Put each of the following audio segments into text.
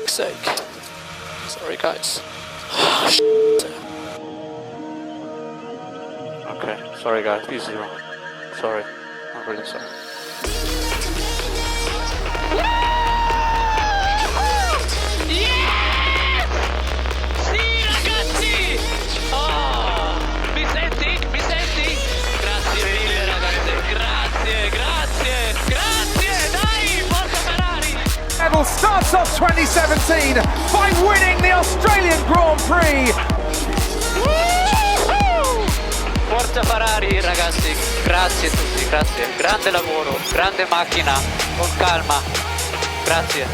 sake. Sorry, guys. Okay, sorry guys, P0. Sorry, I'm really sorry. Yes! Sì, ragazzi! Oh, mi senti? Mi senti? Grazie mille ragazzi, grazie, dai, forza Ferrari! Vettel starts off 2017 by winning the Australian Grand Prix. Forza Ferrari ragazzi, grazie a tutti, grazie, grande lavoro, grande macchina, con calma, grazie.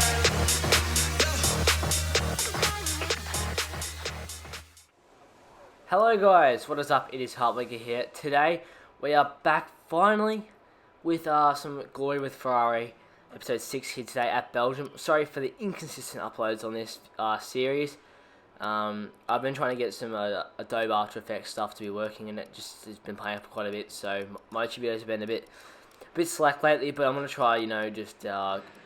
Hello guys, what is up? It is Hartwigga here. Today we are back finally with some Glory with Ferrari, episode 6 here today at Belgium. Sorry for the inconsistent uploads on this series. I've been trying to get some Adobe After Effects stuff to be working, and it's been playing up quite a bit, so my YouTube videos have been a bit slack lately, but I'm going to try, just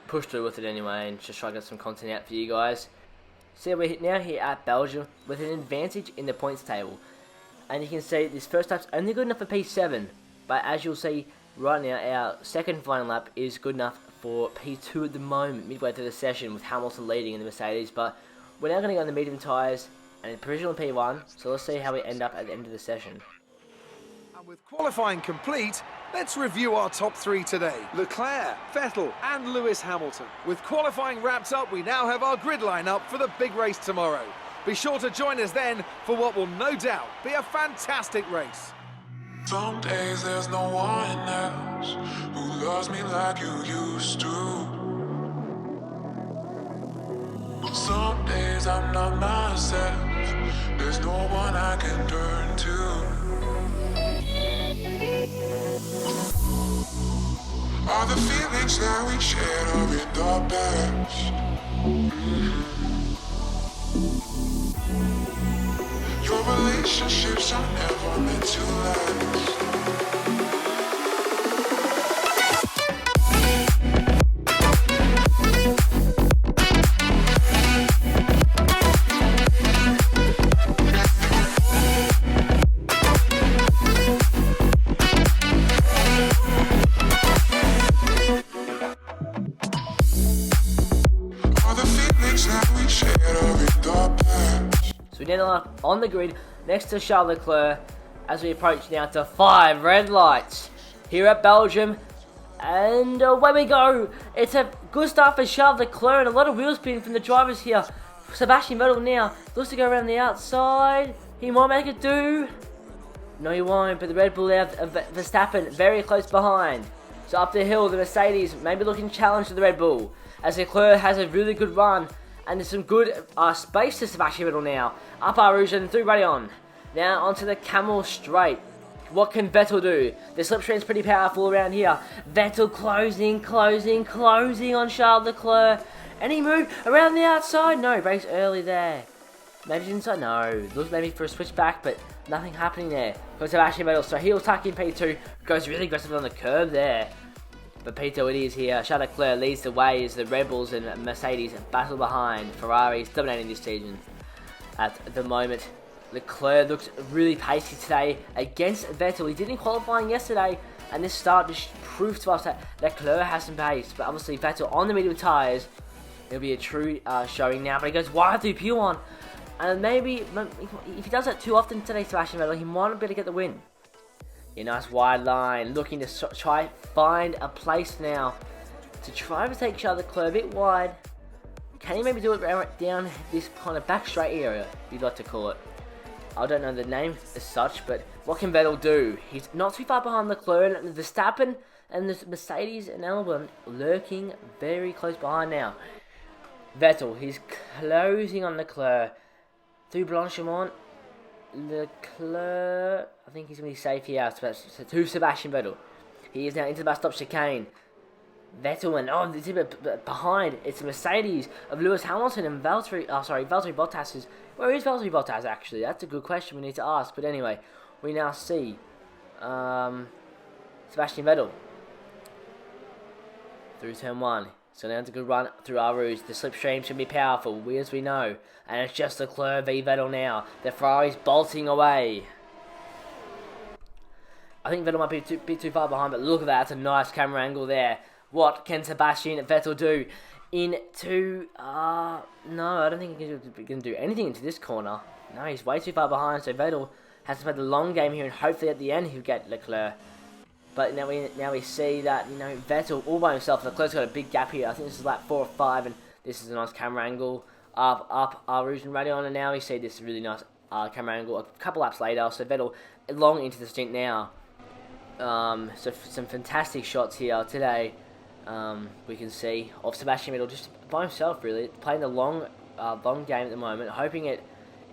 push through with it anyway, and just try to get some content out for you guys. So we're now here at Belgium with an advantage in the points table, and you can see this first lap's only good enough for P7, but as you'll see right now, our second final lap is good enough for P2 at the moment, midway through the session, with Hamilton leading in the Mercedes. But we're now going to go on the medium tyres and provisional P1, so let's see how we end up at the end of the session. And with qualifying complete, let's review our top three today. Leclerc, Vettel and Lewis Hamilton. With qualifying wrapped up, we now have our grid lineup for the big race tomorrow. Be sure to join us then for what will no doubt be a fantastic race. Some days there's no one else who loves me like you used to. Some days I'm not myself, there's no one I can turn to. All the feelings that we shared are in the past. Your relationships are never meant to last. So we now up on the grid next to Charles Leclerc as we approach now to 5 red lights here at Belgium. And away we go. It's a good start for Charles Leclerc, and a lot of wheel spin from the drivers here. Sebastian Vettel now looks to go around the outside. He might make it do. No, he won't, but the Red Bull there, Verstappen, very close behind. So up the hill, the Mercedes maybe looking to challenge to the Red Bull, as Leclerc has a really good run. And there's some good space to Sebastian Vettel now. Up our Rouge and through on. Now onto the Camel Straight. What can Vettel do? The slipstream's pretty powerful around here. Vettel closing on Charles Leclerc. Any move around the outside? No, brakes early there. Maybe inside? No. Looks maybe for a switch back, but nothing happening there. For Sebastian Vettel, so he'll tuck in P2. Goes really aggressive on the curb there. But P2 it is here. Charles Leclerc leads the way as the Red Bulls and Mercedes battle behind. Ferrari's dominating this season at the moment. Leclerc looks really pacey today against Vettel. He did in qualifying yesterday, and this start just proves to us that Leclerc has some pace. But obviously Vettel on the medium tyres, it'll be a true showing now. But he goes wide through P1, and maybe if he does that too often today, Sebastian Vettel, he might not be able to get the win. A nice wide line, looking to try find a place now to try to take Charles Leclerc a bit wide. Can he maybe do it down this kind of back straight area, if you'd like to call it? I don't know the name as such, but what can Vettel do? He's not too far behind Leclerc, and Verstappen and the Mercedes and Albon lurking very close behind now. Vettel, he's closing on Leclerc through Blanchimont. Leclerc, I think he's going to be safe here to Sebastian Vettel. He is now into the bus stop chicane. Vettel and it's a bit behind. It's a Mercedes of Lewis Hamilton and Valtteri Bottas. Where is Valtteri Bottas actually? That's a good question we need to ask. But anyway, we now see Sebastian Vettel through turn 1. So now it's a good run through our routes. The slipstream should be powerful, as we know. And it's just Leclerc v Vettel now. The Ferrari's bolting away. I think Vettel might be a bit too far behind, but look at that. That's a nice camera angle there. What can Sebastian Vettel do into... no, I don't think he can do anything into this corner. No, he's way too far behind, so Vettel has to play the long game here, and hopefully at the end he'll get Leclerc. But now we see that, you know, Vettel all by himself. Leclerc's got a big gap here. I think this is lap 4 or 5, and this is a nice camera angle. Up our Rouge and Radio on, and now we see this really nice camera angle a couple laps later. So Vettel long into the stint now. So some fantastic shots here today. We can see of Sebastian Vettel just by himself, really playing the long game at the moment, hoping it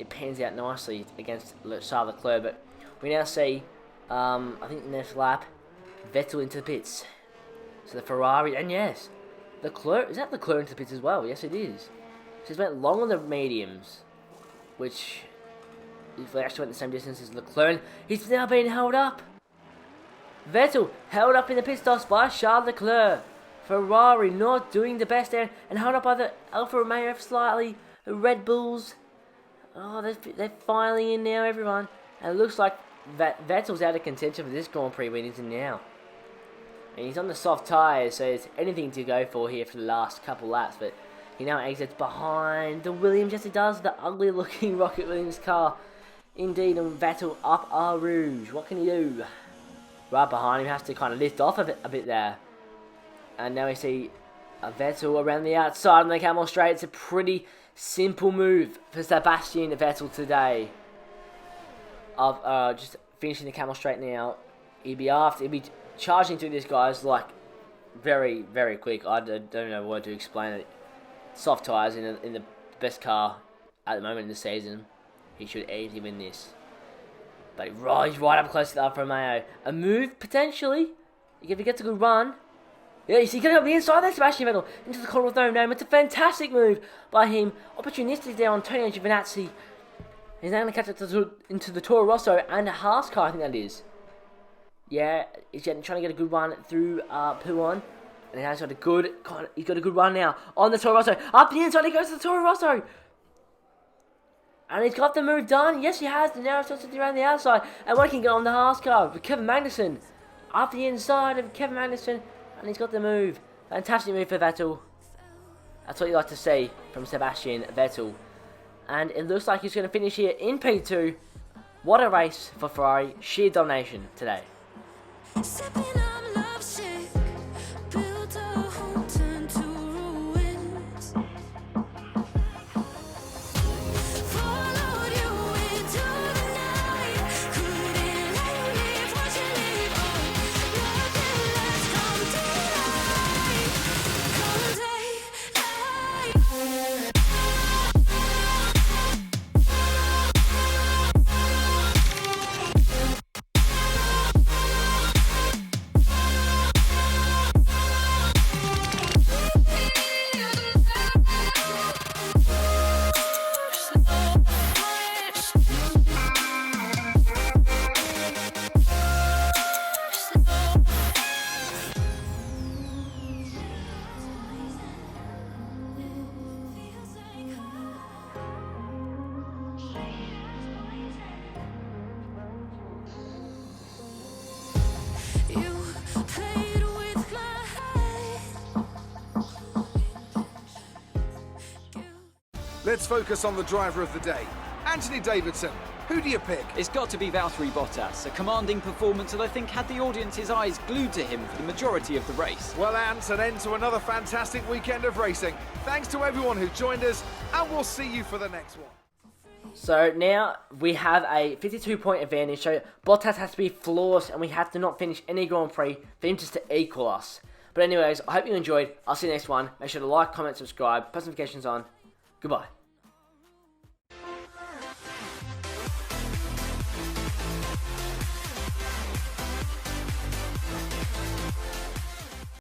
pans out nicely against Charles Leclerc. But we now see, I think the next lap, Vettel into the pits. So the Ferrari, and yes, Leclerc, is that Leclerc into the pits as well? Yes, it is. So he's went long on the mediums, which if they actually went the same distance as Leclerc, he's now being held up. Vettel held up in the pit stops by Charles Leclerc. Ferrari not doing the best there, and held up by the Alfa Romeo slightly. The Red Bulls, oh, they're finally in now, everyone. And it looks like Vettel's out of contention for this Grand Prix win, isn't now. And he's on the soft tyres, so there's anything to go for here for the last couple laps. But he now exits behind the Williams. Yes, he does. The ugly-looking Rocket Williams car. Indeed, and Vettel up our Rouge. What can he do? Right behind him, has to kind of lift off a bit there. And now we see a Vettel around the outside on the Camel Straight. It's a pretty simple move for Sebastian Vettel today. Of just finishing the Camel Straight now. He'd be charging through these guys like very, very quick. I don't know what to explain it. Soft tyres in the best car at the moment in the season. He should easily win this. But he's right up close to the Alfa Romeo. A move, potentially. If he gets a good run. Yeah, you see, getting up the inside there, Sebastian Vettel. Into the corner with no name. It's a fantastic move by him. Opportunistic there on Antonio Giovinazzi. He's now going to catch up into the Toro Rosso and a Haas car, I think that is. Yeah, he's trying to get a good run through Puon. And he's got a good run now on the Toro Rosso. Up the inside, he goes to the Toro Rosso. And he's got the move done. Yes, he has. And now it's just around the outside. And one can get on the Haas car with Kevin Magnussen. Up the inside of Kevin Magnussen. And he's got the move. Fantastic move for Vettel. That's what you like to see from Sebastian Vettel. And it looks like he's going to finish here in P2. What a race for Ferrari. Sheer domination today. Let's focus on the driver of the day. Anthony Davidson, who do you pick? It's got to be Valtteri Bottas, a commanding performance that I think had the audience's eyes glued to him for the majority of the race. Well, Ant, an end to another fantastic weekend of racing. Thanks to everyone who joined us, and we'll see you for the next one. So now we have a 52-point advantage, so Bottas has to be flawless, and we have to not finish any Grand Prix for him just to equal us. But anyways, I hope you enjoyed. I'll see you next one. Make sure to like, comment, subscribe, post notifications on. Goodbye.